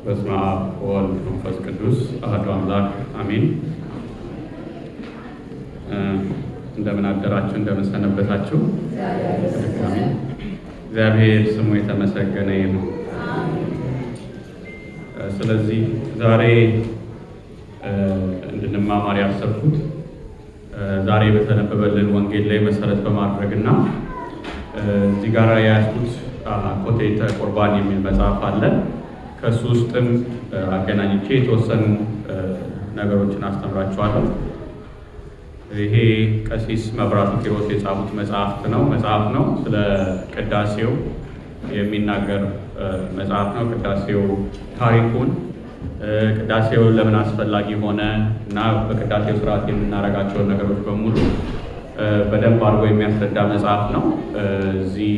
በስመ አብ ወወልድ ወመንፈስ ቅዱስ አሐዱ አምላክ አሜን። እንደምን አደራችሁ፣ እንደምን ሰነበታችሁ? እግዚአብሔር ስሙ የተመሰገነ ይሁን። ስለዚህ ዛሬ እንድንማማር ያሰብኩት ዛሬ በተነበበልን ወንጌል ላይ መሰረት በማድረግና እዚህ ጋር ያያችሁት አኮቴተ ቁርባን የሚል መጽሐፍ አለ። ከሱ ውስጥም አገናኝቼ የተወሰኑ ነገሮችን አስተምራችኋለሁ። ይሄ ቀሲስ መብራቱ ኪሮስ የጻፉት መጽሐፍ ነው። ስለ ቅዳሴው የሚናገር መጽሐፍ ነው። ቅዳሴው ታሪኩን፣ ቅዳሴው ለምን አስፈላጊ ሆነ እና በቅዳሴው ስርዓት የምናደርጋቸውን ነገሮች በሙሉ በደንብ አድርጎ የሚያስረዳ መጽሐፍ ነው። እዚህ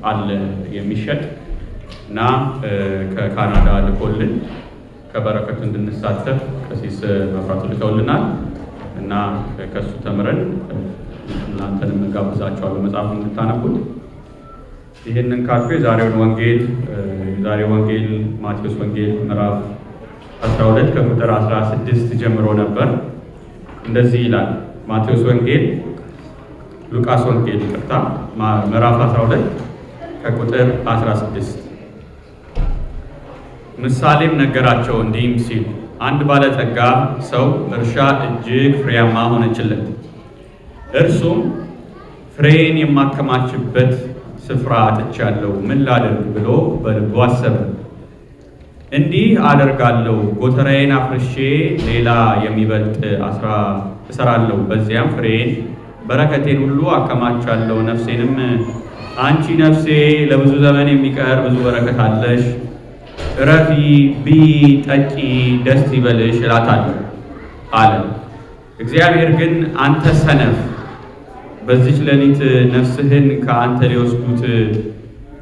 አለ የሚሸጥ እና ከካናዳ ልኮልን ከበረከቱ እንድንሳተፍ ቀሲስ መብራቱ ልከውልናል እና ከሱ ተምረን እናንተንም እንጋብዛችኋለሁ መጽሐፉን እንድታነቡት። ይህንን ካልኩ የዛሬው ወንጌል ማቴዎስ ወንጌል ምዕራፍ 12 ከቁጥር 16 ጀምሮ ነበር። እንደዚህ ይላል። ሉቃስ ወንጌል ምዕራፍ 12 ከቁጥር 16 ምሳሌም ነገራቸው እንዲህም ሲል፣ አንድ ባለጠጋ ሰው እርሻ እጅግ ፍሬያማ ሆነችለት። እርሱም ፍሬን የማከማችበት ስፍራ አጥቻለሁ፣ ምን ላድርግ ብሎ በልቡ አሰበ። እንዲህ አደርጋለሁ፣ ጎተራዬን አፍርሼ ሌላ የሚበልጥ እሰራለሁ፣ በዚያም ፍሬን በረከቴን ሁሉ አከማቻለሁ። ነፍሴንም አንቺ ነፍሴ ለብዙ ዘመን የሚቀር ብዙ በረከት አለሽ፣ እረፊ፣ ብዪ፣ ጠጪ፣ ደስ ይበልሽ እላታለሁ አለ። እግዚአብሔር ግን አንተ ሰነፍ፣ በዚች ሌሊት ነፍስህን ከአንተ ሊወስዱት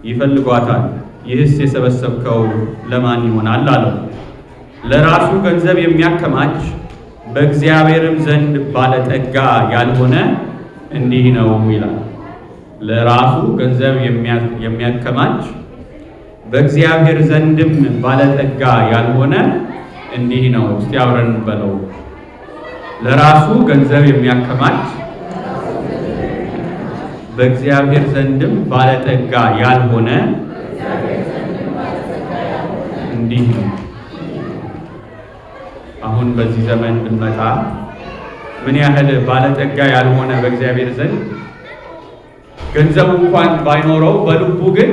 ይፈልጓታል፣ ይህስ የሰበሰብከው ለማን ይሆናል አለው። ለራሱ ገንዘብ የሚያከማች በእግዚአብሔርም ዘንድ ባለጠጋ ያልሆነ እንዲህ ነው ይላል። ለራሱ ገንዘብ የሚያከማች በእግዚአብሔር ዘንድም ባለጠጋ ያልሆነ እንዲህ ነው። እስቲ አብረን በለው። ለራሱ ገንዘብ የሚያከማች በእግዚአብሔር ዘንድም ባለጠጋ ያልሆነ እንዲህ ነው። አሁን በዚህ ዘመን ብንመጣ ምን ያህል ባለጠጋ ያልሆነ በእግዚአብሔር ዘንድ ገንዘቡ እንኳን ባይኖረው በልቡ ግን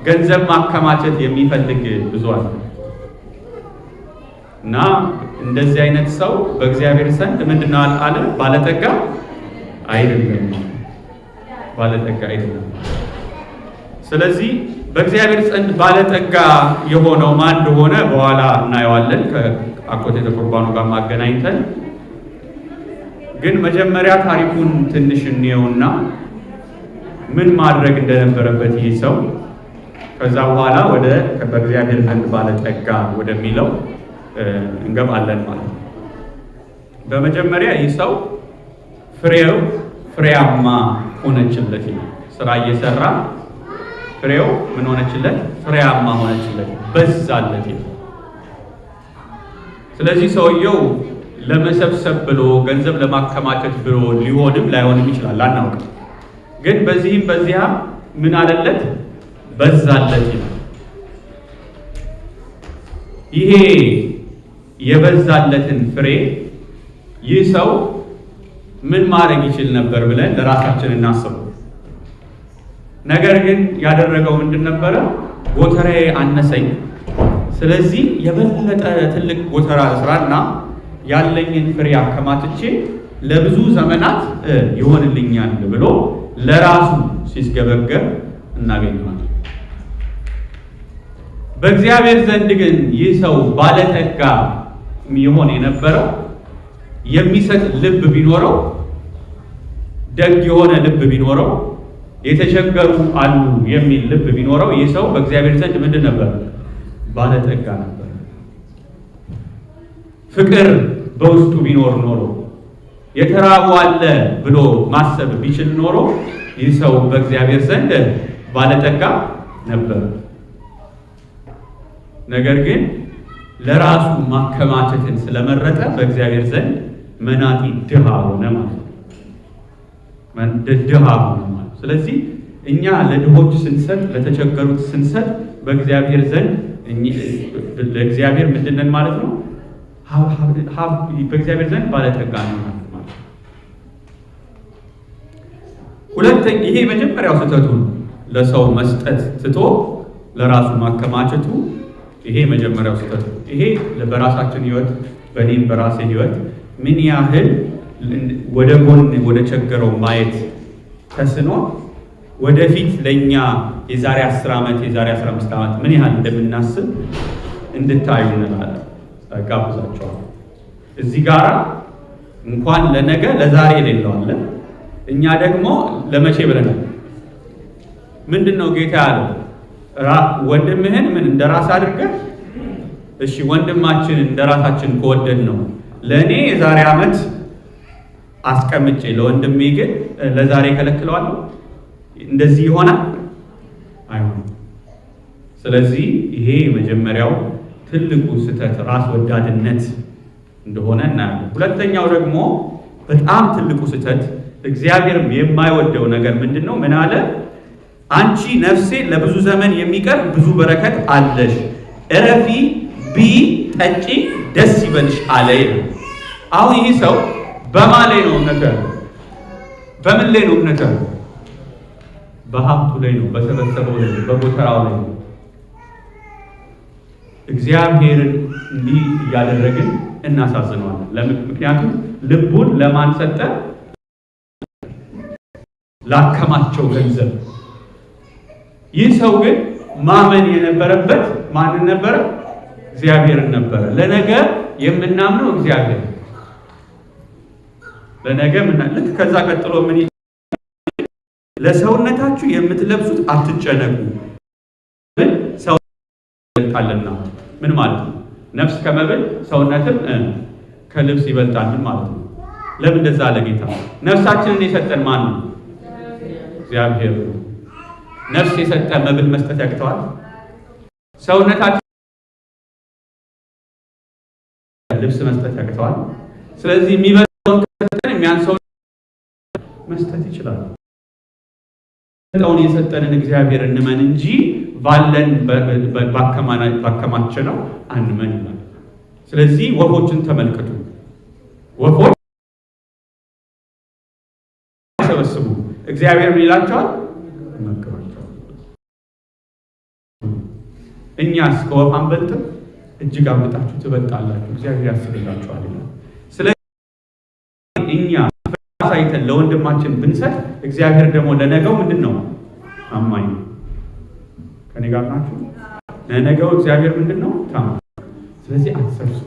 ገንዘብ ማከማቸት የሚፈልግ ብዙ አለ እና እንደዚህ አይነት ሰው በእግዚአብሔር ዘንድ ምንድነው አለ? ባለጠጋ አይደለም። ስለዚህ በእግዚአብሔር ዘንድ ባለጠጋ የሆነው ማን እንደሆነ በኋላ እናየዋለን ከአኮቴተ ቁርባኑ ጋር ማገናኝተን። ግን መጀመሪያ ታሪኩን ትንሽ እንየውና ምን ማድረግ እንደነበረበት ይህ ሰው፣ ከዛ በኋላ ወደ በእግዚአብሔር ዘንድ ባለጠጋ ወደሚለው እንገባለን ማለት ነው። በመጀመሪያ ይህ ሰው ፍሬያማ ሆነችለት። ስራ እየሰራ ፍሬው ምን ሆነችለት? ፍሬያማ ሆነችለት፣ በዛለት። ስለዚህ ሰውየው ለመሰብሰብ ብሎ ገንዘብ ለማከማቸት ብሎ ሊሆንም ላይሆንም ይችላል፣ አናውቅም። ግን በዚህም በዚያ ምን አለለት? በዛለት ይላል። ይሄ የበዛለትን ፍሬ ይህ ሰው ምን ማድረግ ይችል ነበር ብለን ለራሳችን እናስበው። ነገር ግን ያደረገው ምንድን ነበረ? ጎተራዬ አነሰኝ፣ ስለዚህ የበለጠ ትልቅ ጎተራ ስራና ያለኝን ፍሬ አከማችቼ ለብዙ ዘመናት ይሆንልኛል ብሎ ለራሱ ሲስገበገብ እናገኘዋለን። በእግዚአብሔር ዘንድ ግን ይህ ሰው ባለጠጋ ይሆን የነበረው የሚሰጥ ልብ ቢኖረው፣ ደግ የሆነ ልብ ቢኖረው፣ የተቸገሩ አሉ የሚል ልብ ቢኖረው ይህ ሰው በእግዚአብሔር ዘንድ ምንድን ነበር? ባለጠጋ ነበር። ፍቅር በውስጡ ቢኖር ኖሮ፣ የተራቡ አለ ብሎ ማሰብ ቢችል ኖሮ ይህ ሰው በእግዚአብሔር ዘንድ ባለጠጋ ነበር። ነገር ግን ለራሱ ማከማቸትን ስለመረጠ በእግዚአብሔር ዘንድ መናጢ ድሃ ሆነ ማለት ነው። ድሃ ሆነ ማለት። ስለዚህ እኛ ለድሆች ስንሰጥ፣ ለተቸገሩት ስንሰጥ በእግዚአብሔር ዘንድ ለእግዚአብሔር ምንድን ነን ማለት ነው? በእግዚአብሔር ዘንድ ባለጠጋ ነው ማለት ነው። ሁለተኛ ይሄ መጀመሪያው ስህተቱ ነው። ለሰው መስጠት ትቶ ለራሱ ማከማቸቱ ይሄ መጀመሪያው ስህተቱ። ይሄ በራሳችን ህይወት፣ በእኔም በራሴ ህይወት ምን ያህል ወደ ጎን ወደ ቸገረው ማየት ተስኖ ወደፊት ለኛ የዛሬ 10 ዓመት የዛሬ 15 ዓመት ምን ያህል እንደምናስብ እንድታዩ እንላለን። ጋብዛቸዋለሁ። እዚህ ጋራ እንኳን ለነገ ለዛሬ የሌለዋለን። እኛ ደግሞ ለመቼ ብለናል? ምንድነው ጌታ ያለው? ወንድምህን ምን እንደራስ አድርገህ። እሺ ወንድማችን እንደራሳችን ከወደድ ነው ለኔ የዛሬ ዓመት አስቀምጬ ለወንድሜ ግን ለዛሬ ከለክለዋለሁ? እንደዚህ ይሆናል? አይሆንም። ስለዚህ ይሄ መጀመሪያው ትልቁ ስህተት ራስ ወዳድነት እንደሆነ እናያለን። ሁለተኛው ደግሞ በጣም ትልቁ ስህተት እግዚአብሔርም የማይወደው ነገር ምንድነው? ምን አለ? አንቺ ነፍሴ ለብዙ ዘመን የሚቀር ብዙ በረከት አለሽ፣ እረፊ፣ ቢ ጠጪ፣ ደስ ይበልሽ አለ። አሁን ይህ ሰው በማን ላይ ነው እምነቱ ያለው? በምን ላይ ነው እምነቱ ያለው? በሀብቱ ላይ ነው፣ በሰበሰበው ላይ ነው፣ በጎተራው ላይ ነው። እግዚአብሔርን እንዲህ እያደረግን እናሳዝነዋለን። ምክንያቱም ልቡን ለማን ሰጠ? ላከማቸው ገንዘብ። ይህ ሰው ግን ማመን የነበረበት ማንን ነበረ? እግዚአብሔርን ነበረ። ለነገ የምናምነው እግዚአብሔር ለነገ ልክ ከዛ ቀጥሎ ምን ለሰውነታችሁ የምትለብሱት አትጨነቁ፣ ምን ሰው ይበልጣልና። ምን ማለት ነው? ነፍስ ከመብል ሰውነትም ከልብስ ይበልጣል ማለት ነው። ለምን እንደዛ አለ ጌታ? ነፍሳችንን የሰጠን ማን ነው? እግዚአብሔር ነው። ነፍስ የሰጠ መብል መስጠት ያቅተዋል? ሰውነታችን ልብስ መስጠት ያቅተዋል? ስለዚህ የሚበልጠውን ከሰጠን የሚያንሰውን መስጠት ይችላል። የሰጠንን እግዚአብሔር እንመን እንጂ ባለን ባከማቸነው አንመን ይላል። ስለዚህ ወፎችን ተመልከቱ። ወፎች ሰበስቡ፣ እግዚአብሔር ምን ይላቸዋል? ይመግባቸዋል። እኛስ ከወፍ አንበልጥም? እጅግ አብልጣችሁ ትበልጣላችሁ፣ እግዚአብሔር ያስብላችኋል ይላል። ስለዚህ እኛ ሳይተን ለወንድማችን ብንሰጥ እግዚአብሔር ደግሞ ለነገው ምንድነው? ታማኝ ነው። ከኔ ጋር ናችሁ? ለነገው እግዚአብሔር ምንድነው? ታማኝ። ስለዚህ አትሰብሱ።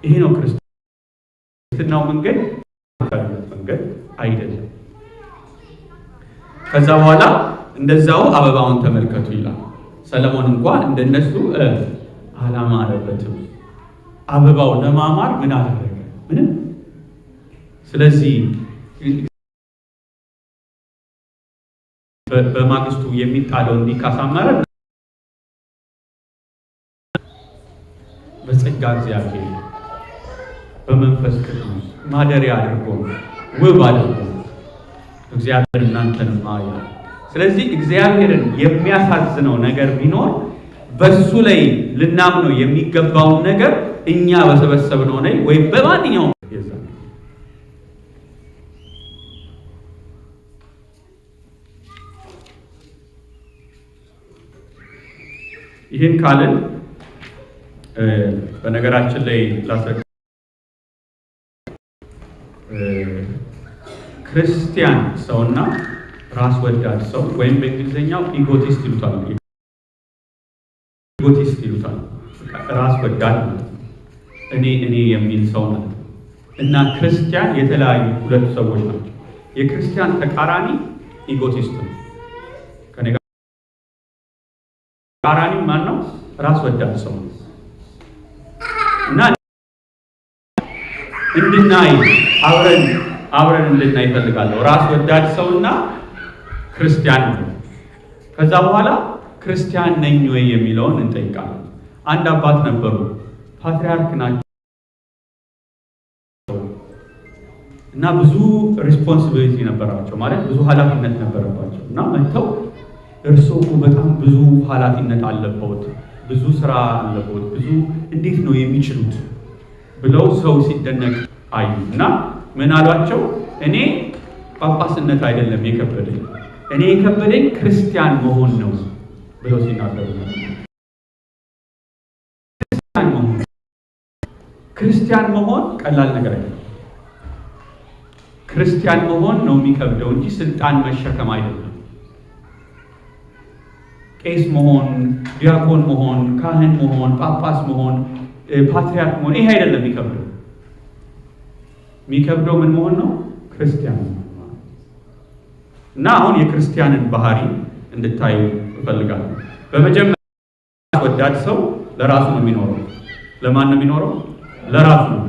ይሄ ነው ክርስትናው መንገድ አይደለም። ከዛ በኋላ እንደዛው አበባውን ተመልከቱ ይላል። ሰለሞን እንኳን እንደነሱ አላማረበትም። አበባው ለማማር ምን አደረገ? ምንም። ስለዚህ በማግስቱ የሚጣለው እንዲህ ካሳመረ በጸጋ እግዚአብሔር በመንፈስ ቅዱስ ማደሪያ አድርጎ ውብ አድርጎ እግዚአብሔር እናንተንም አያል። ስለዚህ እግዚአብሔርን የሚያሳዝነው ነገር ቢኖር በሱ ላይ ልናምነው የሚገባውን ነገር እኛ በሰበሰብነው ላይ ወይም በማንኛውም ይህን ካልን በነገራችን ላይ ክርስቲያን ሰውና ራስ ወዳድ ሰው ወይም በእንግሊዝኛው ኢጎቲስት ይሉታል። ኢጎቲስት ይሉታል። ራስ ወዳድ ማለት ነው። እኔ የሚል ሰው ማለት ነው። እና ክርስቲያን የተለያዩ ሁለት ሰዎች ናቸው። የክርስቲያን ተቃራኒ ኢጎቲስት ነው። ከኔ ጋር ተቃራኒ ማን ነው? ራስ ወዳድ ሰው ነው። እና እንድናይ አብረን እንድናይ እፈልጋለሁ። ራስ ወዳድ ሰውና ክርስቲያን ነው። ከዛ በኋላ ክርስቲያን ነኝ ወይ የሚለውን እንጠይቃለን። አንድ አባት ነበሩ፣ ፓትርያርክ ናቸው እና ብዙ ሪስፖንሲቢሊቲ ነበራቸው፣ ማለት ብዙ ኃላፊነት ነበረባቸው። እና መጥተው እርስዎ በጣም ብዙ ኃላፊነት አለበት፣ ብዙ ስራ አለበት፣ ብዙ እንዴት ነው የሚችሉት ብለው ሰው ሲደነቅ አዩ። እና ምን አሏቸው? እኔ ጳጳስነት አይደለም የከበደኝ፣ እኔ የከበደኝ ክርስቲያን መሆን ነው ብለው ሲናገሩ ክርስቲያን መሆን ቀላል ነገር አይደለም። ክርስቲያን መሆን ነው የሚከብደው እንጂ ስልጣን መሸከም አይደለም። ቄስ መሆን፣ ዲያቆን መሆን፣ ካህን መሆን፣ ጳጳስ መሆን፣ ፓትርያርክ መሆን ይሄ አይደለም የሚከብደው። የሚከብደው ምን መሆን ነው? ክርስቲያን መሆን። እና አሁን የክርስቲያንን ባህሪ እንድታዩ እፈልጋለሁ። በመጀመሪያ ወዳድ ሰው ለራሱ ነው የሚኖረው። ለማን ነው የሚኖረው? ለራሱ ነው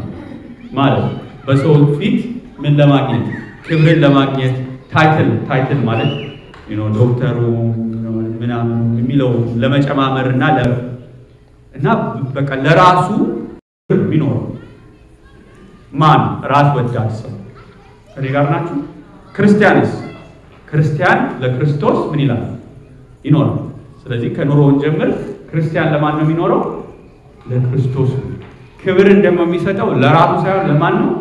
ማለት በሰው ፊት ምን ለማግኘት? ክብርን ለማግኘት። ታይትል ማለት ዶክተሩ ምናምን የሚለው ለመጨማመር እና በቃ ለራሱ የሚኖረው ማን? ራስ ወዳድ ሰው። ከኔ ጋር ናችሁ? ክርስቲያንስ? ክርስቲያን ለክርስቶስ ምን ይላል? ይኖራል። ስለዚህ ከኑሮውን ጀምር ክርስቲያን ለማን ነው የሚኖረው? ለክርስቶስ። ክብርን ደግሞ የሚሰጠው ለራሱ ሳይሆን ለማን ነው?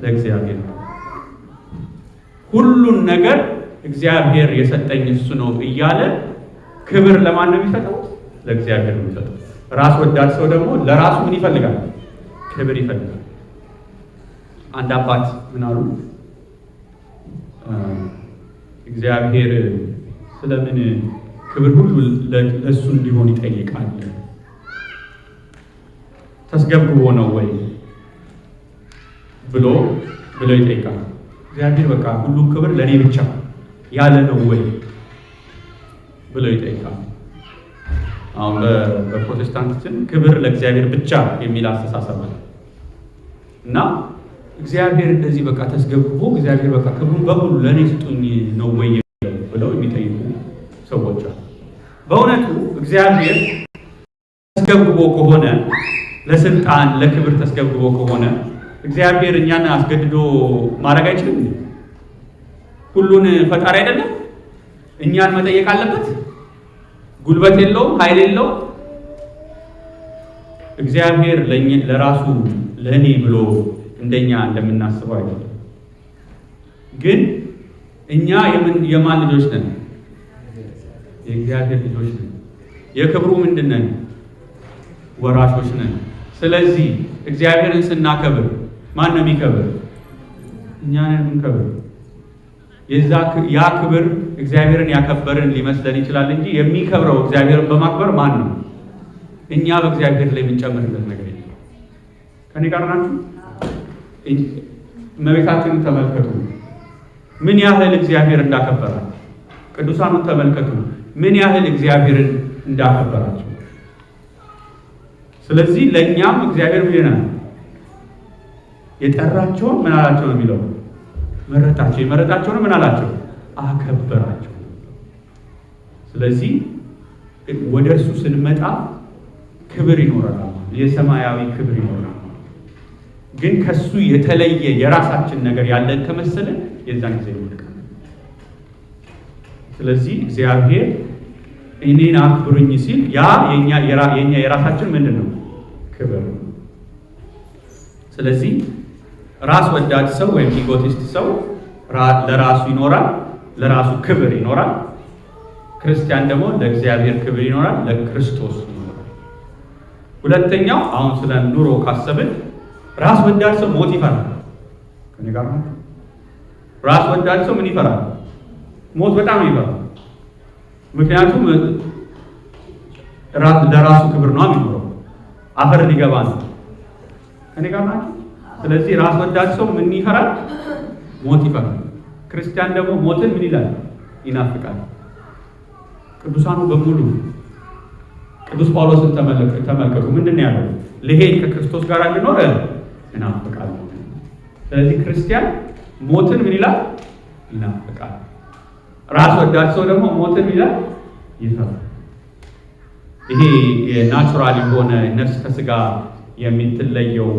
ለእግዚአብሔር። ሁሉን ነገር እግዚአብሔር የሰጠኝ እሱ ነው እያለ ክብር ለማን ነው የሚሰጠው? ለእግዚአብሔር ነው የሚሰጠው። ራስ ወዳድ ሰው ደግሞ ለራሱ ምን ይፈልጋል? ክብር ይፈልጋል። አንድ አባት ምን አሉ? እግዚአብሔር ስለምን ክብር ሁሉ ለእሱ እንዲሆን ይጠይቃል? ተስገብግቦ ነው ወይ ብሎ ይጠይቃል። እግዚአብሔር በቃ ሁሉ ክብር ለእኔ ብቻ ያለ ነው ወይ ብሎ ይጠይቃል። አሁን በፕሮቴስታንቲዝም ክብር ለእግዚአብሔር ብቻ የሚል አስተሳሰብ አለ እና እግዚአብሔር እንደዚህ በቃ ተስገብግቦ እግዚአብሔር በቃ ክብሩን በሙሉ ለእኔ ስጡኝ ነው ወይ ብለው የሚጠይቁ ሰዎች አሉ። በእውነቱ እግዚአብሔር ተስገብግቦ ከሆነ ለስልጣን ለክብር ተስገብግቦ ከሆነ እግዚአብሔር እኛን አስገድዶ ማድረግ አይችልም? ሁሉን ፈጣሪ አይደለም? እኛን መጠየቅ አለበት? ጉልበት የለውም? ኃይል የለውም? እግዚአብሔር ለራሱ ለእኔ ብሎ እንደኛ እንደምናስበው አይደለም። ግን እኛ የማን ልጆች ነን? የእግዚአብሔር ልጆች ነን። የክብሩ ምንድን ነን? ወራሾች ነን። ስለዚህ እግዚአብሔርን ስናከብር ማን ነው የሚከብር? እኛ ነን የምንከብር። ያ ክብር እግዚአብሔርን ያከበርን ሊመስለን ይችላል እንጂ የሚከብረው እግዚአብሔርን በማክበር ማን ነው? እኛ በእግዚአብሔር ላይ የምንጨምርለት ነገር የለም። ከኔ ጋር ናችሁ? እመቤታችንን ተመልከቱ፣ ምን ያህል እግዚአብሔር እንዳከበራል። ቅዱሳኑን ተመልከቱ፣ ምን ያህል እግዚአብሔርን እንዳከበራቸው። ስለዚህ ለእኛም እግዚአብሔር ይለናል፣ የጠራቸውን ምን አላቸው ነው የሚለው? መረጣቸው። የመረጣቸውን ምን አላቸው? አከበራቸው። ስለዚህ ወደ እርሱ ስንመጣ ክብር ይኖረናል፣ የሰማያዊ ክብር ይኖረናል። ግን ከሱ የተለየ የራሳችን ነገር ያለን ከመሰለን የዛን ጊዜ ይወድቃል። ስለዚህ እግዚአብሔር እኔን አክብሩኝ ሲል ያ የኛ የራሳችን ምንድን ነው? ክብር። ስለዚህ ራስ ወዳድ ሰው ወይም ኢጎቲስት ሰው ለራሱ ይኖራል፣ ለራሱ ክብር ይኖራል። ክርስቲያን ደግሞ ለእግዚአብሔር ክብር ይኖራል፣ ለክርስቶስ ይኖራል። ሁለተኛው አሁን ስለ ኑሮ ካሰብን ራስ ወዳድ ሰው ሞት ይፈራል። ከኔ ጋር ነው? ራስ ወዳድ ሰው ምን ይፈራል? ሞት በጣም ይፈራል። ምክንያቱም ለራሱ ክብር ነው የሚኖረው፣ አፈር ሊገባ ነው። ከኔ ጋር ናችሁ? ስለዚህ ራስ ወዳድ ሰው ምን ይፈራል? ሞት ይፈራል። ክርስቲያን ደግሞ ሞትን ምን ይላል? ይናፍቃል። ቅዱሳኑ በሙሉ ቅዱስ ጳውሎስን ተመልከቱ። ምንድን ነው ያለው? ልሄድ ከክርስቶስ ጋር እንድኖር እናፍቃለሁ። ስለዚህ ክርስቲያን ሞትን ምን ይላል? ይናፍቃል። ራስ ወዳድ ሰው ደግሞ ሞትን ይላል? ይፈራል። ይሄ የናቹራል የሆነ ነፍስ ከስጋ የሚትለየው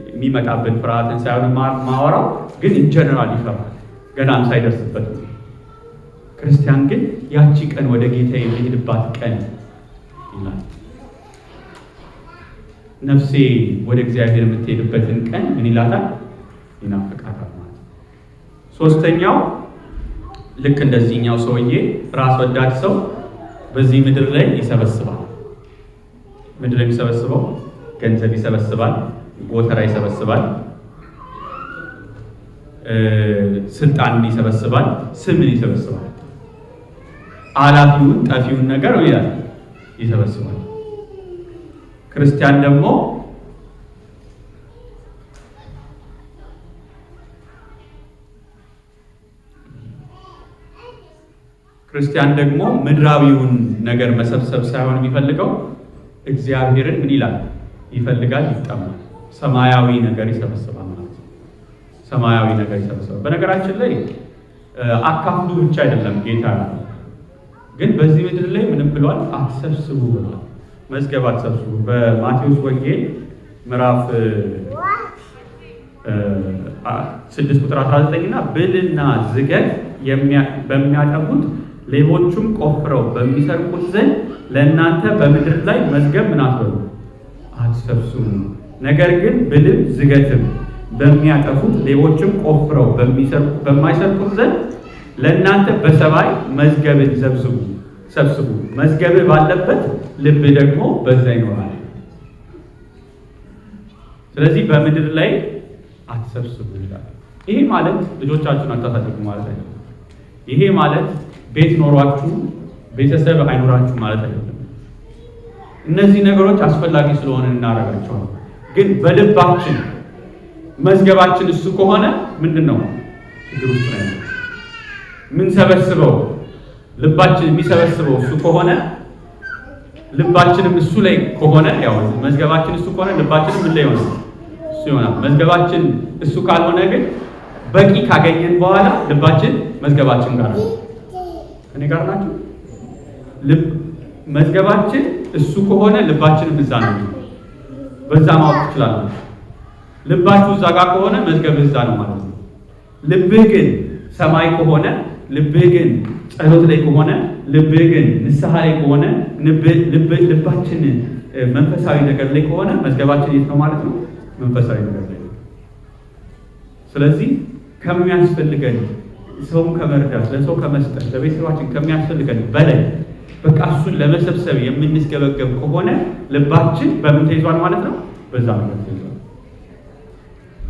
የሚመጣብን ፍርሃትን ሳይሆን ማወራው ግን ኢንጀነራል ይፈራል ገናም ሳይደርስበት። ክርስቲያን ግን ያቺ ቀን ወደ ጌታ የሚሄድባት ቀን ይላል። ነፍሴ ወደ እግዚአብሔር የምትሄድበትን ቀን ምን ይላታል? ይናፍቃታል ማለት። ሶስተኛው ልክ እንደዚህኛው ሰውዬ ራስ ወዳድ ሰው በዚህ ምድር ላይ ይሰበስባል። ምድር ላይ የሚሰበስበው ገንዘብ ይሰበስባል፣ ጎተራ ይሰበስባል፣ ስልጣንን ይሰበስባል፣ ስምን ይሰበስባል፣ አላፊውን ጠፊውን ነገር ይላል ይሰበስባል። ክርስቲያን ደግሞ ምድራዊውን ነገር መሰብሰብ ሳይሆን የሚፈልገው እግዚአብሔርን ምን ይላል? ይፈልጋል፣ ይጠማል። ሰማያዊ ነገር ይሰበስባል ማለት ነው። ሰማያዊ ነገር ይሰበስባል። በነገራችን ላይ አካፍሉ ብቻ አይደለም ጌታ ግን በዚህ ምድር ላይ ምንም ብሏል? አትሰብስቡ ብሏል። መዝገብ አትሰብስቡ። በማቴዎስ ወንጌል ምዕራፍ 6 ቁጥር 19 እና ብልና ዝገት በሚያጠፉት ሌቦቹም ቆፍረው በሚሰርቁት ዘንድ ለእናንተ በምድር ላይ መዝገብ ምን አትበሉ? አትሰብስቡ። ነገር ግን ብልም ዝገትም በሚያጠፉት ሌቦችም ቆፍረው በማይሰርቁት ዘንድ ለእናንተ በሰማይ መዝገብን ሰብስቡ። መዝገብ ባለበት ልብ ደግሞ በዛ ይኖራል። ስለዚህ በምድር ላይ አትሰብስቡ ይላል። ይሄ ማለት ልጆቻችሁን አታሳድጉ ማለት አይደለም። ይሄ ማለት ቤት ኖሯችሁ ቤተሰብ አይኖራችሁ ማለት አይደለም። እነዚህ ነገሮች አስፈላጊ ስለሆነ እናደርጋቸዋለን። ግን በልባችን መዝገባችን እሱ ከሆነ ምንድነው ችግር ውስጥ ነው። ምን ሰበስበው ልባችን የሚሰበስበው እሱ ከሆነ ልባችንም እሱ ላይ ከሆነ ያው መዝገባችን እሱ ከሆነ ልባችንም ምን ላይ ይሆናል? እሱ ይሆናል። መዝገባችን እሱ ካልሆነ ግን በቂ ካገኘን በኋላ ልባችን መዝገባችን ጋር ነው። እኔ ጋር ናችሁ? መዝገባችን እሱ ከሆነ ልባችንም እዛ ነው። በዛ ማወቅ ትችላላችሁ። ልባችሁ እዛ ጋር ከሆነ መዝገብ እዛ ነው ማለት ነው። ልብህ ግን ሰማይ ከሆነ ልብህ ግን ጸሎት ላይ ከሆነ ልብህ ግን ንስሐ ላይ ከሆነ ልባችን መንፈሳዊ ነገር ላይ ከሆነ መዝገባችን የት ነው ማለት ነው? መንፈሳዊ ነገር ላይ። ስለዚህ ከሚያስፈልገን ሰውን ከመርዳት ለሰው ከመስጠት ለቤተሰባችን ከሚያስፈልገን በላይ በቃ እሱን ለመሰብሰብ የምንስገበገብ ከሆነ ልባችን በምን ተይዟል ማለት ነው? በዛ ነገር ተይዟል።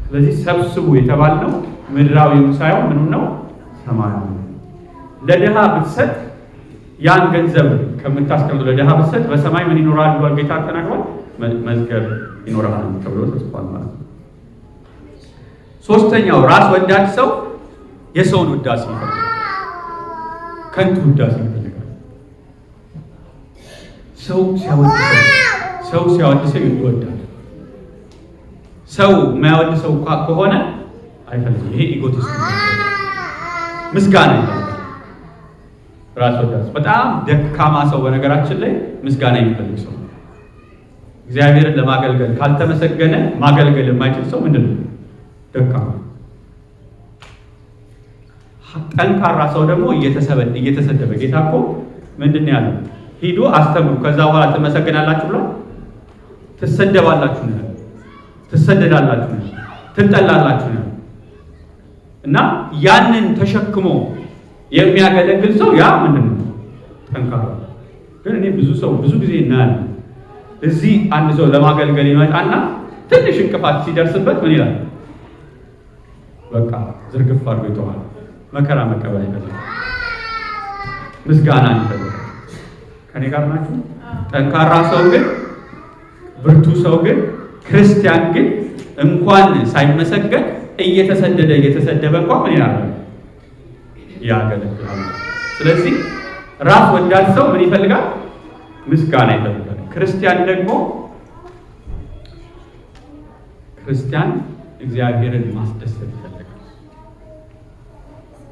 ስለዚህ ሰብስቡ የተባልነው ምድራዊው ሳይሆን ምኑ ነው? ሰማያዊ። ለድሃ ብትሰጥ ያን ገንዘብ ከምታስቀምጡ ለድሃ ብትሰጥ በሰማይ ምን ይኖራል ብሏል ጌታ ተናግሯል? መዝገብ ይኖራል ተብሎ ተጽፏል ማለት ነው። ሶስተኛው ራስ ወዳድ ሰው የሰውን ውዳሴ ይፈልጋል። ከንቱ ውዳሴ ይፈልጋል። ሰው ሲያወድሰው ይወዳል። ሰው የማያወድ ሰው ከሆነ አይፈልግም። ይሄ ኢጎቲስት ነው። ምስጋና ይፈልጋል። ራስ ወዳድ በጣም ደካማ ሰው በነገራችን ላይ ምስጋና የሚፈልግ ሰው። እግዚአብሔርን ለማገልገል ካልተመሰገነ ማገልገል የማይችል ሰው ምንድን ነው? ደካማ። ጠንካራ ሰው ደግሞ እየተሰደበ ጌታ እኮ ምንድን ያለው? ሂዱ አስተምሩ፣ ከዛ በኋላ ትመሰገናላችሁ ብሏል። ትሰደባላችሁ ነው፣ ትሰደዳላችሁ ነው፣ ትጠላላችሁ ነው። እና ያንን ተሸክሞ የሚያገለግል ሰው ያ ምንድን ነው? ጠንካራ። ግን እኔ ብዙ ጊዜ እናያለን። እዚህ አንድ ሰው ለማገልገል ይመጣና ትንሽ እንቅፋት ሲደርስበት ምን ይላል? በቃ ዝርግፍ አድርጎ ይተዋል። መከራ መቀበል ይፈልጋል። ምስጋና ይፈልጋል። ከኔ ጋር ናችሁ? ጠንካራ ሰው ግን ብርቱ ሰው ግን ክርስቲያን ግን እንኳን ሳይመሰገን እየተሰደበ እንኳን ምን ይላል? ያገለግላል። ስለዚህ ራስ ወዳድ ሰው ምን ይፈልጋል? ምስጋና ይፈልጋል። ክርስቲያን እግዚአብሔርን ማስደሰት ይፈልጋል።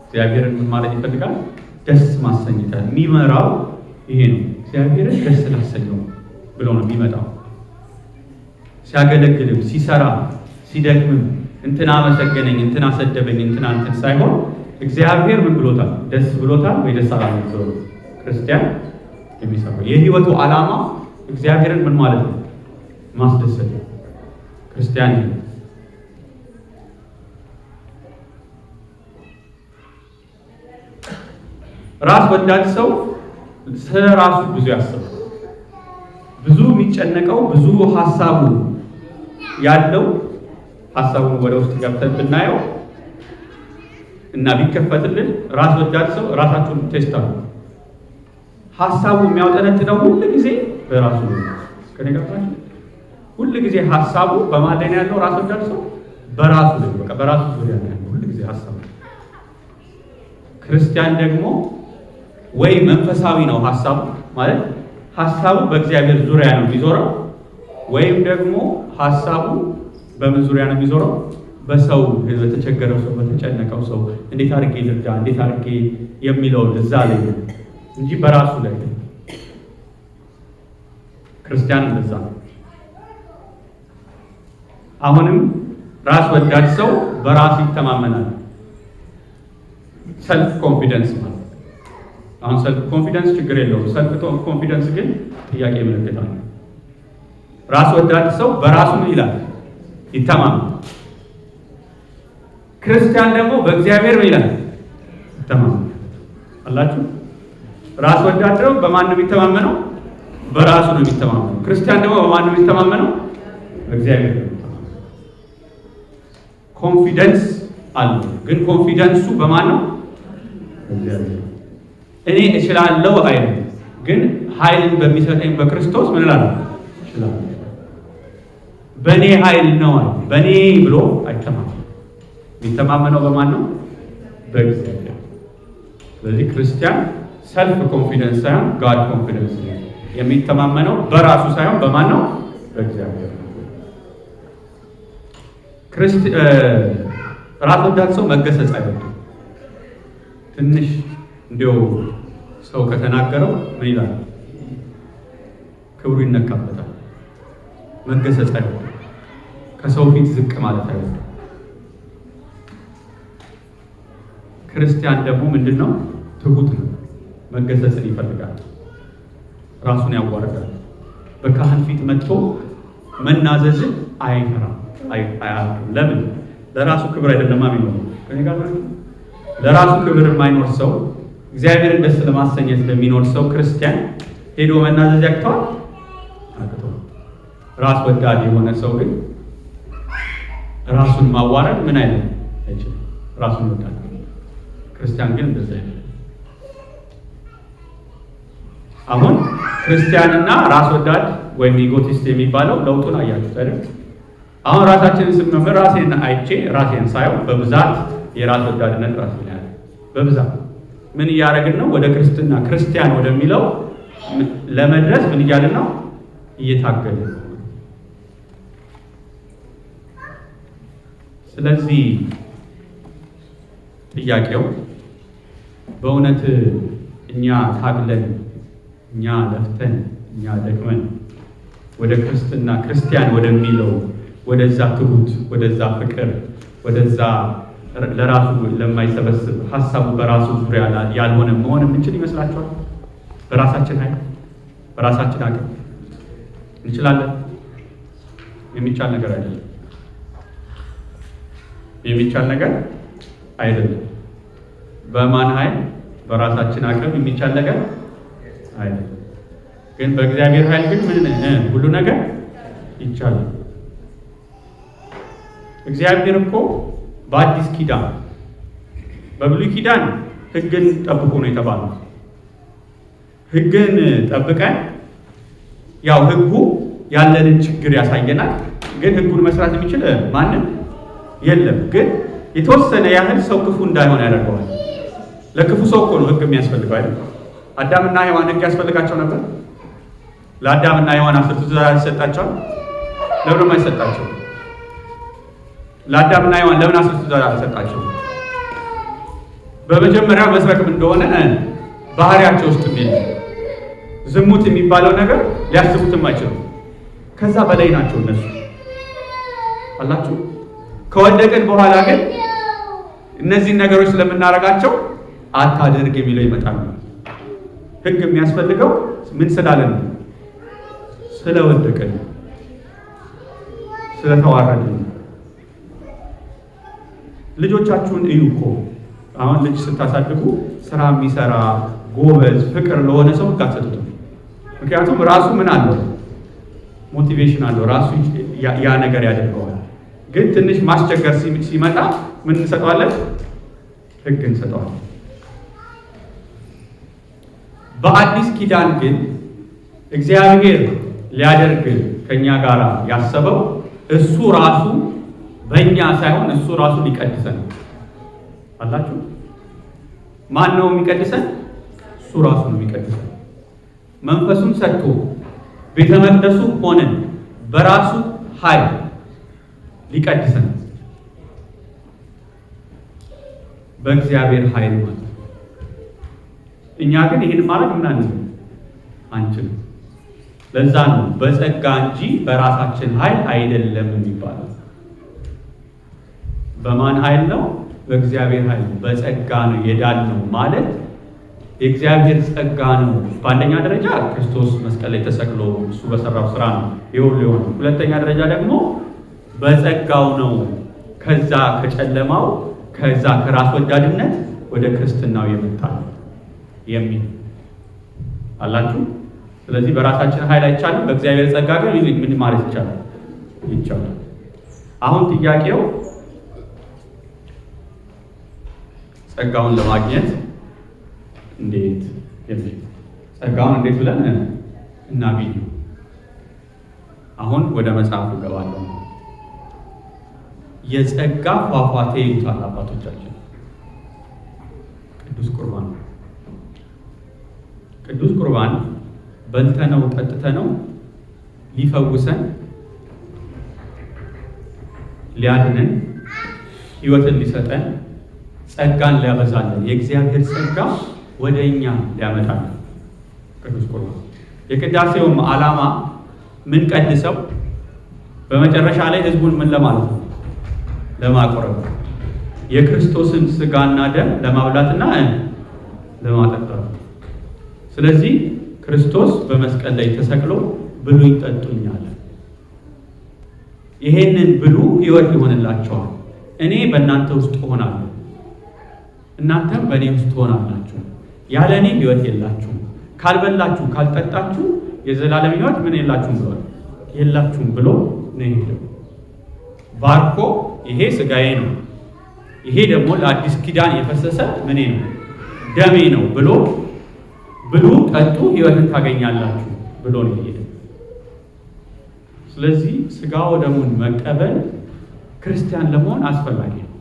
እግዚአብሔርን ምን ማለት ይፈልጋል? ደስ ማሰኘት። የሚመራው ይሄ ነው። እግዚአብሔርን ደስ ላሰኘው ብሎ ነው የሚመጣው። ሲያገለግልም ሲሰራ ሲደክምም እንትና አመሰገነኝ እንትና ሰደበኝ እንትና እንትን ሳይሆን እግዚአብሔር ምን ብሎታል? ደስ ብሎታል ወይ ደስ አላለውም ብሎ ክርስቲያን የሚሰራው የህይወቱ ዓላማ እግዚአብሔርን ምን ማለት ነው? ማስደሰት ነው። ክርስቲያን ራስ ወዳድ ሰው ስለ ራሱ ብዙ ያስባል። ብዙ የሚጨነቀው ብዙ ሐሳቡ ያለው ሐሳቡን ወደ ውስጥ ገብተን ብናየው እና ቢከፈትልን ራስ ወዳድ ሰው ራሳችሁን ቴስት አድርጉ። ሐሳቡ የሚያውጠነጥነው ሁሉ ጊዜ በራሱ ነው። ከነገርኳችሁ ሁሉ ጊዜ ሐሳቡ በማን ላይ ነው ያለው? ራስ ወዳድ ሰው በራሱ ነው። በቃ በራሱ ዙሪያ ነው ያለው ሁሉ ጊዜ ሐሳቡ። ክርስቲያን ደግሞ ወይ መንፈሳዊ ነው ሐሳቡ ማለት ሐሳቡ በእግዚአብሔር ዙሪያ ነው የሚዞረው፣ ወይም ደግሞ ሐሳቡ በምን ዙሪያ ነው የሚዞረው? በሰው በተቸገረው ሰው በተጨነቀው ሰው እንዴት አድርጌ ልርዳ እንዴት አድርጌ የሚለው እዛ ላይ እንጂ በራሱ ላይ። ክርስቲያን እንደዛ ነው። አሁንም ራስ ወዳድ ሰው በራሱ ይተማመናል። ሰልፍ ኮንፊደንስ ማለት አሁን ሰልፍ ኮንፊደንስ ችግር የለውም። ሰልፍ ኮንፊደንስ ግን ጥያቄ ምልክት አለ። ራስ ወዳድ ሰው በራሱ ምን ይላል? ይተማመናል። ክርስቲያን ደግሞ በእግዚአብሔር ምን ይላል? ይተማመናል። አላችሁ? ራስ ወዳድ ነው በማን ነው የሚተማመነው? በራሱ ነው የሚተማመነው። ክርስቲያን ደግሞ በማን ነው የሚተማመነው? በእግዚአብሔር ነው። ኮንፊደንስ አለ። ግን ኮንፊደንሱ በማን ነው? በእግዚአብሔር። እኔ እችላለሁ አይደል፣ ግን ኃይልን በሚሰጠኝ በክርስቶስ ምን እላለሁ? እችላለሁ። በእኔ ኃይል ነው አይደል፣ በእኔ ብሎ አይተማመንም። የሚተማመነው በማን ነው? በእግዚአብሔር። ስለዚህ ክርስቲያን ሰልፍ ኮንፊደንስ ሳይሆን ጋድ ኮንፊደንስ ነው የሚተማመነው። በራሱ ሳይሆን በማን ነው? በእግዚአብሔር። ራስ ወዳድ ሰው መገሰጽ አይወድም። ትንሽ እንዲያው ሰው ከተናገረው ምን ይላል? ክብሩ ይነካበታል። መገሰጽ አይወድም። ከሰው ፊት ዝቅ ማለት አይወድም። ክርስቲያን ደግሞ ምንድነው? ትሁት ነው። መገሰጽን ይፈልጋል። ራሱን ያዋርዳል። በካህን ፊት መጥቶ መናዘዝን አይፈራም። ለምን? ለራሱ ክብር አይደለም የሚኖረው። ከኔ ጋር ለራሱ ክብር የማይኖር ሰው እግዚአብሔርን ደስ ለማሰኘት ለሚኖር ሰው ክርስቲያን ሄዶ መናዘዝ ያቅተዋል? አቅተዋል። ራስ ወዳድ የሆነ ሰው ግን ራሱን ማዋረድ ምን አይነት አይችልም። ራሱን ይወዳል። ክርስቲያን ግን እንደዛ አይደለም። አሁን ክርስቲያንና ራስ ወዳድ ወይም ኢጎቲስት የሚባለው ለውጡን አያችሁት አይደል? አሁን ራሳችንን ስንመር ራሴን አይቼ ራሴን ሳየው በብዛት የራስ ወዳድነት ራስ ነው ያለ። በብዛት ምን እያደረግን ነው? ወደ ክርስትና ክርስቲያን ወደሚለው ለመድረስ ምን እያልን ነው? እየታገልን ነው። ስለዚህ ጥያቄው በእውነት እኛ ታግለን እኛ ለፍተን እኛ ደክመን ወደ ክርስትና ክርስቲያን ወደሚለው ወደዛ ትሁት ወደዛ ፍቅር ወደዛ ለራሱ ለማይሰበስብ ሐሳቡ በራሱ ዙሪያ ያልሆነ መሆን የምንችል ይመስላችኋል? በራሳችን ኃይል በራሳችን አቅም እንችላለን? የሚቻል ነገር አይደለም። የሚቻል ነገር አይደለም። በማን ኃይል? በራሳችን አቅም የሚቻል ነገር አይደለም። ግን በእግዚአብሔር ኃይል ግን ምን ሁሉ ነገር ይቻላል። እግዚአብሔር እኮ በአዲስ ኪዳን በብሉይ ኪዳን ሕግን ጠብቁ ነው የተባለው። ሕግን ጠብቀን ያው ሕጉ ያለንን ችግር ያሳየናል። ግን ሕጉን መስራት የሚችል ማንም የለም። ግን የተወሰነ ያህል ሰው ክፉ እንዳይሆን ያደርገዋል። ለክፉ ሰው እኮ ነው ሕግ የሚያስፈልገው አይደል? አዳምና ሔዋን ሕግ ያስፈልጋቸው ነበር? ለአዳምና ሔዋን 10 ትእዛዛት ይሰጣቸዋል? ለምን አይሰጣቸው? ለአዳምና ሔዋን ለምን 10 ትእዛዛት ሰጣቸው? በመጀመሪያ መስረቅም እንደሆነ ባህሪያቸው ውስጥ የለም። ዝሙት የሚባለው ነገር ሊያስቡትም አይችሉም። ከዛ በላይ ናቸው እነሱ አላችሁ። ከወደቅን በኋላ ግን እነዚህን ነገሮች ስለምናረጋቸው አታድርግ የሚለው ይመጣል። ህግ የሚያስፈልገው ምን ስላለን? ስለወደቅን፣ ስለተዋረድን። ልጆቻችሁን እዩ እኮ አሁን ልጅ ስታሳድጉ ስራ የሚሰራ ጎበዝ፣ ፍቅር ለሆነ ሰው ህግ አትሰጡትም። ምክንያቱም ራሱ ምን አለው? ሞቲቬሽን አለው፣ ራሱ ያ ነገር ያደርገዋል። ግን ትንሽ ማስቸገር ሲመጣ ምን እንሰጠዋለን? ህግ እንሰጠዋለን። በአዲስ ኪዳን ግን እግዚአብሔር ሊያደርግ ከኛ ጋር ያሰበው እሱ ራሱ በእኛ ሳይሆን እሱ ራሱ ሊቀድሰን አላችሁ። ማን ነው የሚቀድሰን? እሱ ራሱ ነው የሚቀድሰን። መንፈሱን ሰጥቶ ቤተ መቅደሱ ሆነን በራሱ ኃይል ሊቀድሰን በእግዚአብሔር ኃይል ማለት። እኛ ግን ይህን ማለት ምን አንችልም። ለዛ ነው በጸጋ እንጂ በራሳችን ኃይል አይደለም የሚባለው። በማን ኃይል ነው? በእግዚአብሔር ኃይል። በጸጋ ነው የዳነው ማለት የእግዚአብሔር ጸጋ ነው። በአንደኛ ደረጃ ክርስቶስ መስቀል ላይ ተሰቅሎ እሱ በሰራው ስራ ነው ይሁን ሊሆን። ሁለተኛ ደረጃ ደግሞ በጸጋው ነው ከዛ ከጨለማው ከዛ ከራስ ወዳድነት ወደ ክርስትናው የመጣው የሚል አላችሁ። ስለዚህ በራሳችን ኃይል አይቻልም፣ በእግዚአብሔር ጸጋ ግን ምን ማለት ይቻላል? ይቻላል። አሁን ጥያቄው ጸጋውን ለማግኘት እንዴት የሚል ጸጋውን እንዴት ብለን እናገኝ? አሁን ወደ መጽሐፉ ገባለሁ። የጸጋ ፏፏቴ ይሉታል አባቶቻችን። ቅዱስ ቁርባን ቅዱስ ቁርባን በልተነው ጠጥተነው ሊፈውሰን፣ ሊያድነን፣ ሕይወትን ሊሰጠን፣ ጸጋን ሊያበዛልን፣ የእግዚአብሔር ጸጋ ወደኛ ሊያመጣልን ቅዱስ ቁርባን። የቅዳሴውም ዓላማ ምን ቀድሰው በመጨረሻ ላይ ህዝቡን ምን ለማለት ነው? ለማቆረብ፣ የክርስቶስን ስጋና ደም ለማብላትና ለማጠጣት። ስለዚህ ክርስቶስ በመስቀል ላይ ተሰቅሎ ብሉኝ ጠጡኝ አለ። ይሄንን ብሉ ሕይወት ይሆንላችኋል፣ እኔ በእናንተ ውስጥ እሆናለሁ፣ እናንተም በእኔ ውስጥ ትሆናላችሁ፣ ያለ እኔ ሕይወት የላችሁም፣ ካልበላችሁ ካልጠጣችሁ የዘላለም ሕይወት ምን የላችሁም ብሎ የላችሁም ብሎ ነው የሄደው። ባርኮ ይሄ ስጋዬ ነው፣ ይሄ ደግሞ ለአዲስ ኪዳን የፈሰሰ ምኔ ነው ደሜ ነው ብሎ ብሉ ጠጡ ሕይወትን ታገኛላችሁ ብሎ ነው የሄደው። ስለዚህ ስጋ ወደሙን መቀበል ክርስቲያን ለመሆን አስፈላጊ ነው።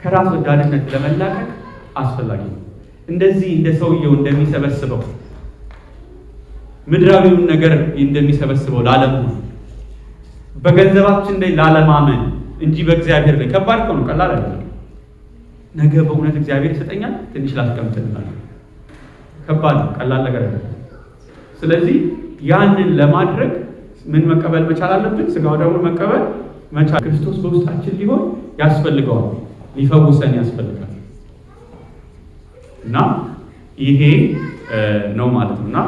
ከራስ ወዳድነት ለመላቀቅ አስፈላጊ ነው። እንደዚህ እንደ ሰውየው እንደሚሰበስበው ምድራዊውን ነገር እንደሚሰበስበው ላለመሆን፣ በገንዘባችን ላይ ላለማመን እንጂ በእግዚአብሔር ላይ ከባድ ነው። ቀላል አይደለም። ነገ በእውነት እግዚአብሔር ይሰጠኛል ትንሽ ላስቀምጥልናል። ከባድ ነው፣ ቀላል ነገር አይደለም። ስለዚህ ያንን ለማድረግ ምን መቀበል መቻል አለብን? ስጋው ደግሞ መቀበል መቻል። ክርስቶስ በውስጣችን ሊሆን ያስፈልገዋል፣ ሊፈውሰን ያስፈልጋል። እና ይሄ ነው ማለት ነው። እና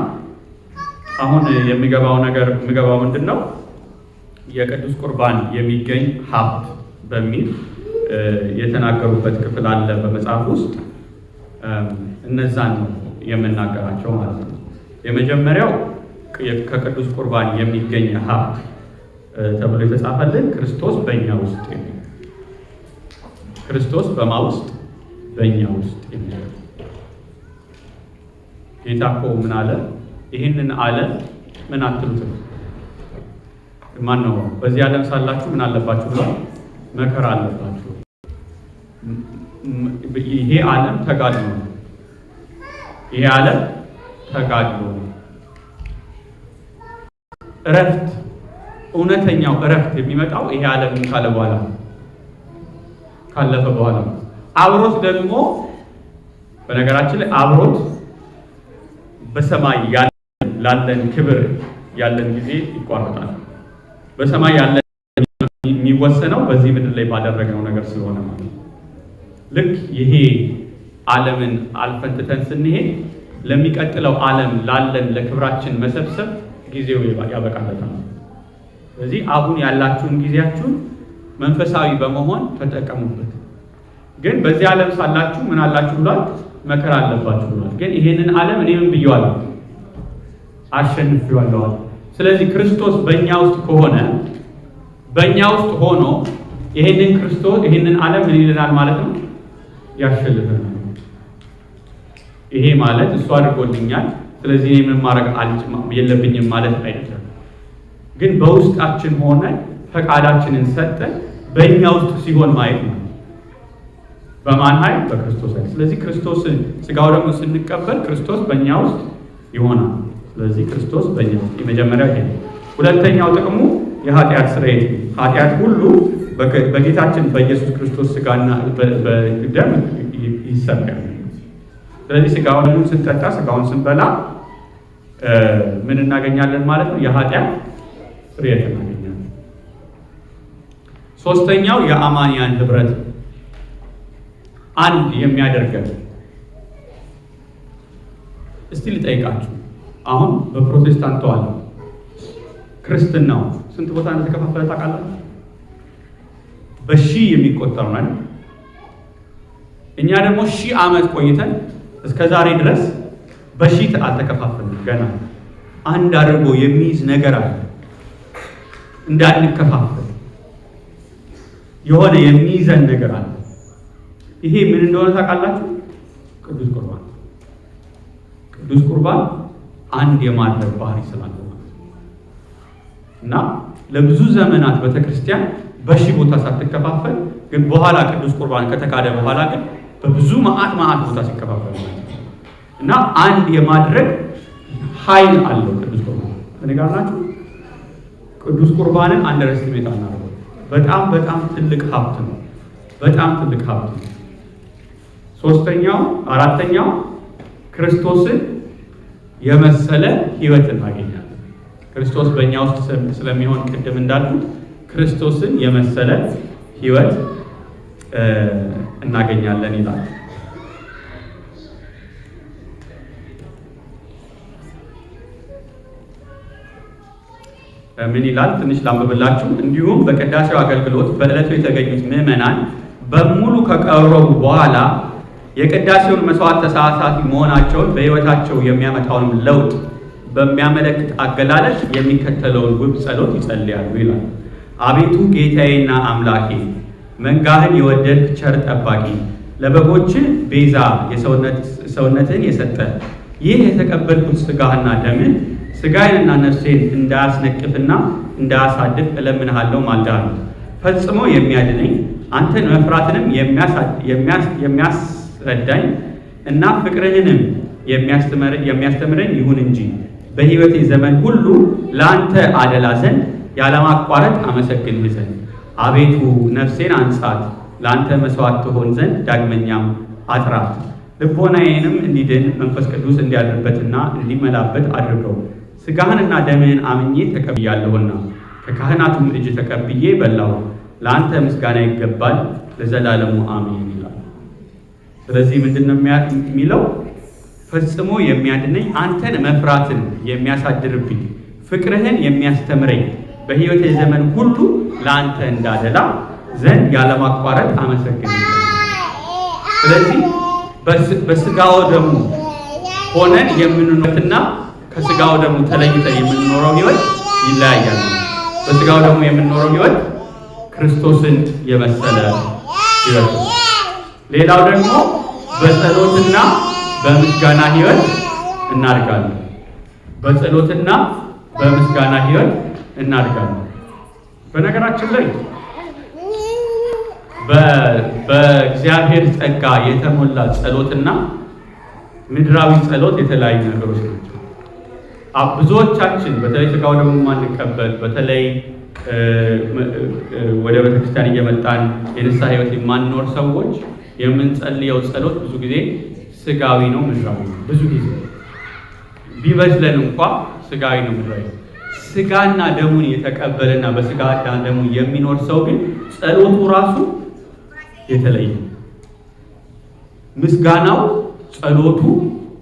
አሁን የሚገባው ምንድን ነው? የቅዱስ ቁርባን የሚገኝ ሀብት በሚል የተናገሩበት ክፍል አለ በመጽሐፍ ውስጥ። እነዛን ነው የምናገራቸው ማለት ነው። የመጀመሪያው ከቅዱስ ቁርባን የሚገኝ ሀብት ተብሎ የተጻፈልን ክርስቶስ በእኛ ውስጥ የሚል ክርስቶስ በማ ውስጥ በእኛ ውስጥ የሚል ጌታ እኮ ምን አለ? ይህንን ዓለም ምን አትሉትም? ማን ነው በዚህ ዓለም ሳላችሁ ምን አለባችሁ ብሏል? መከራ አለባችሁ። ይሄ ዓለም ተጋድሎ ነው። ይሄ ዓለም ተጋድሎ ነው። እረፍት፣ እውነተኛው እረፍት የሚመጣው ይሄ ዓለም ካለፈ በኋላ ነው። አብሮት ደግሞ በነገራችን ላይ አብሮት በሰማይ ያለ ላለን ክብር ያለን ጊዜ ይቋረጣል። በሰማይ ያለን የሚወሰነው በዚህ ምድር ላይ ባደረግነው ነገር ስለሆነ ማለት ነው። ልክ ይሄ ዓለምን አልፈንትተን ስንሄድ ለሚቀጥለው ዓለም ላለን ለክብራችን መሰብሰብ ጊዜው ያበቃለታል። ስለዚህ አሁን ያላችሁን ጊዜያችሁን መንፈሳዊ በመሆን ተጠቀሙበት። ግን በዚህ ዓለም ሳላችሁ ምን አላችሁ ብሏል? መከራ አለባችሁ ብሏል። ግን ይሄንን ዓለም እኔ ምን ብየዋለሁ? አሸንፌዋለሁ። ስለዚህ ክርስቶስ በእኛ ውስጥ ከሆነ በእኛ ውስጥ ሆኖ ይሄንን ዓለም ምን ይለናል ማለት ነው? ያሸንፈናል። ይሄ ማለት እሱ አድርጎልኛል ስለዚህ እኔ ምን ማድረግ የለብኝም ማለት አይደለም። ግን በውስጣችን ሆነ ፈቃዳችንን ሰጠን በእኛ ውስጥ ሲሆን ማየት ነው። በማን ኃይል? በክርስቶስ ኃይል። ስለዚህ ክርስቶስ ስጋው ደግሞ ስንቀበል ክርስቶስ በእኛ ውስጥ ይሆናል። ስለዚህ ክርስቶስ በእኛ ውስጥ የመጀመሪያው ይሄ። ሁለተኛው ጥቅሙ የኃጢአት ስርየት። ኃጢአት ሁሉ በጌታችን በኢየሱስ ክርስቶስ ስጋና በደም ይሰረያል። ስለዚህ ስጋውን ስንጠጣ ስጋውን ስንበላ ምን እናገኛለን ማለት ነው? የኃጢአት ስርየት እናገኛለን። ሶስተኛው የአማንያን ህብረት አንድ የሚያደርገን። እስቲ ልጠይቃችሁ፣ አሁን በፕሮቴስታንት ተዋል ክርስትናው ስንት ቦታ እንደተከፋፈለ ታውቃላችሁ? በሺህ የሚቆጠሩ ነን። እኛ ደግሞ 1000 ዓመት ቆይተን እስከ ዛሬ ድረስ በሺህ አልተከፋፈልንም። ገና አንድ አድርጎ የሚይዝ ነገር አለ። እንዳንከፋፈል የሆነ የሚይዘን ነገር አለ። ይሄ ምን እንደሆነ ታውቃላችሁ? ቅዱስ ቁርባን። ቅዱስ ቁርባን አንድ የማድረግ ባህሪ ስላለው እና ለብዙ ዘመናት ቤተክርስቲያን በሺህ ቦታ ሳትከፋፈል ግን በኋላ ቅዱስ ቁርባን ከተካደ በኋላ ግን በብዙ መዓት ቦታ ሲከፋፈል እና አንድ የማድረግ ኃይል አለው ቅዱስ ቁርባን። እኔ ጋር ናችሁ? ቅዱስ ቁርባንን አንደርስቲሜት አናደርገው። በጣም ትልቅ ሀብት ነው። በጣም ትልቅ ሀብት ነው። አራተኛው ክርስቶስን የመሰለ ህይወት እናገኛለን። ክርስቶስ በእኛ ውስጥ ስለሚሆን ቅድም እንዳልኩት ክርስቶስን የመሰለ ህይወት እናገኛለን ይላል። ምን ይላል? ትንሽ ላንብብላችሁ። እንዲሁም በቅዳሴው አገልግሎት በዕለቱ የተገኙት ምዕመናን በሙሉ ከቀረቡ በኋላ የቅዳሴውን መስዋዕት ተሳታፊ መሆናቸውን በህይወታቸው የሚያመጣውን ለውጥ በሚያመለክት አገላለጽ የሚከተለውን ውብ ጸሎት ይጸልያሉ ይላል። አቤቱ ጌታዬና አምላኬ፣ መንጋህን የወደድክ ቸር ጠባቂ፣ ለበጎችህ ቤዛ ሰውነትን የሰጠ ይህ የተቀበልኩት ስጋህና ደምህ ስጋዬንና ነፍሴን እንዳያስነቅፍና እንዳያሳድፍ እለምንሃለሁ ማልዳለሁ። ፈጽሞ የሚያድነኝ አንተን መፍራትንም የሚያስረዳኝ እና ፍቅርህንም የሚያስተምረኝ ይሁን እንጂ በህይወቴ ዘመን ሁሉ ለአንተ አደላ ዘንድ ያለማቋረጥ አመሰግንህ ዘንድ አቤቱ ነፍሴን አንጻት፣ ለአንተ መስዋዕት ትሆን ዘንድ ዳግመኛም አጥራት። ልቦናዬንም እንዲድን መንፈስ ቅዱስ እንዲያድርበትና እንዲመላበት አድርገው። ስጋህንና ደምህን አምኜ ተቀብያለሁና ከካህናቱም እጅ ተቀብዬ በላሁ። ለአንተ ምስጋና ይገባል ለዘላለሙ አሜን ይላል። ስለዚህ ምንድነው የሚለው? ፈጽሞ የሚያድነኝ አንተን መፍራትን የሚያሳድርብኝ ፍቅርህን የሚያስተምረኝ በህይወቴ ዘመን ሁሉ ለአንተ እንዳደላ ዘንድ ያለማቋረጥ አመሰግንህ። ስለዚህ በስጋው ደግሞ ሆነን የምንኖርና ከስጋው ደግሞ ተለይተን የምንኖረው ህይወት ይለያያል። በስጋው ደግሞ የምንኖረው ህይወት ክርስቶስን የመሰለ ህይወት። ሌላው ደግሞ በጸሎትና በምስጋና ህይወት እናድጋለን። በጸሎትና በምስጋና ህይወት እናድጋለን። በነገራችን ላይ በእግዚአብሔር ጸጋ የተሞላ ጸሎትና ምድራዊ ጸሎት የተለያዩ ነገሮች ናቸው። ብዙዎቻችን በተለይ ስጋው ደግሞ ማንቀበል በተለይ ወደ ቤተክርስቲያን እየመጣን የንስሐ ህይወት የማንኖር ሰዎች የምንጸልየው ጸሎት ብዙ ጊዜ ስጋዊ ነው፣ ምድራዊ ነው። ብዙ ጊዜ ቢበዝለን እንኳ ስጋዊ ነው ምድራዊ። ስጋና ደሙን የተቀበለና በስጋና ደሙ የሚኖር ሰው ግን ጸሎቱ ራሱ የተለየ ምስጋናው ጸሎቱ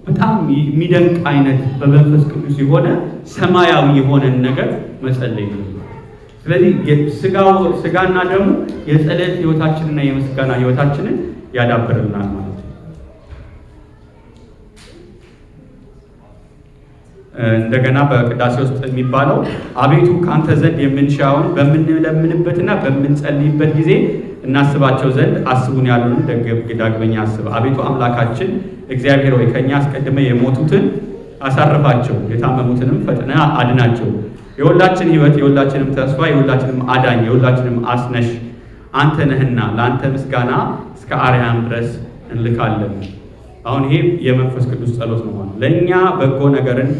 በጣም የሚደንቅ አይነት በመንፈስ ቅዱስ የሆነ ሰማያዊ የሆነ ነገር መጸለይ ነው። ስለዚህ ስጋና ደሙ የጸሎት ህይወታችንና የምስጋና ህይወታችንን ያዳብርልናል ማለት ነው። እንደገና በቅዳሴ ውስጥ የሚባለው አቤቱ ካንተ ዘንድ የምንሻውን በምንለምንበትና በምንጸልይበት ጊዜ እናስባቸው ዘንድ አስቡን ያሉን ዳግመኛ አስብ። አቤቱ አምላካችን እግዚአብሔር ሆይ ከኛ አስቀድመ የሞቱትን አሳርፋቸው፣ የታመሙትንም ፈጥነ አድናቸው። የሁላችን ህይወት፣ የሁላችንም ተስፋ፣ የሁላችንም አዳኝ፣ የሁላችንም አስነሽ አንተ ነህና ለአንተ ምስጋና እስከ አርያም ድረስ እንልካለን። አሁን ይሄ የመንፈስ ቅዱስ ጸሎት ነው ማለት ለኛ በጎ ነገርን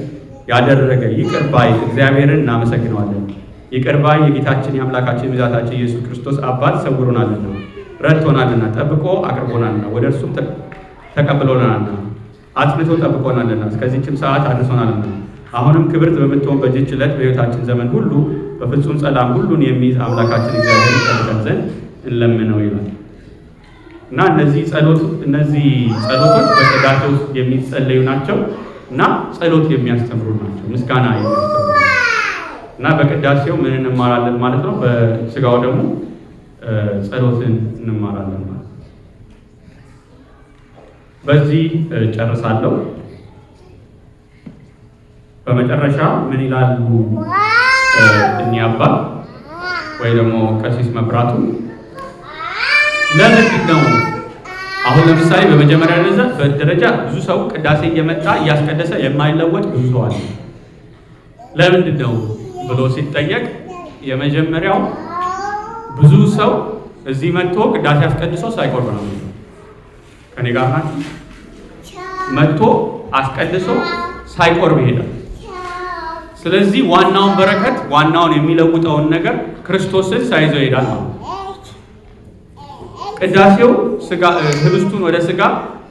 ያደረገ ይቅር ባይ እግዚአብሔርን እናመሰግነዋለን። ይቅር ባይ የጌታችን የአምላካችን የመድኃኒታችን ኢየሱስ ክርስቶስ አባት ሰውሮናልና ረድቶናልና ጠብቆ አቅርቦናልና ወደ እርሱም ተቀብሎናልና አጽንቶ ጠብቆናልና እስከዚህችም ሰዓት አድርሶናልና አሁንም ክብርት በምትሆን በዚህች ዕለት በሕይወታችን ዘመን ሁሉ በፍጹም ሰላም ሁሉን የሚይዝ አምላካችን እግዚአብሔር ይጠብቀን ዘንድ እንለምነው ይላል እና እነዚህ ጸሎቶች በቅዳሴ ውስጥ የሚጸለዩ ናቸው እና ጸሎት የሚያስተምሩ ናቸው። ምስጋና የሚያስተምሩ እና በቅዳሴው ምን እንማራለን ማለት ነው? በስጋው ደግሞ ጸሎትን እንማራለን ማለት ነው። በዚህ ጨርሳለሁ። በመጨረሻ ምን ይላሉ እኚህ አባት ወይ ደግሞ ቀሲስ መብራቱ? ለምንድን ነው አሁን ለምሳሌ በመጀመሪያ ደረጃ ብዙ ሰው ቅዳሴ እየመጣ እያስቀደሰ የማይለወጥ ብዙ ሰው አለ። ለምንድን ነው ብሎ ሲጠየቅ የመጀመሪያው ብዙ ሰው እዚህ መጥቶ ቅዳሴ አስቀድሶ ሳይቆርብ ነው። ከኔ ጋር ናችሁ? መጥቶ አስቀድሶ ሳይቆርብ ይሄዳል። ስለዚህ ዋናውን በረከት ዋናውን የሚለውጠውን ነገር ክርስቶስን ሳይዘው ይሄዳል ማለት ነው። ቅዳሴው ህብስቱን ወደ ስጋ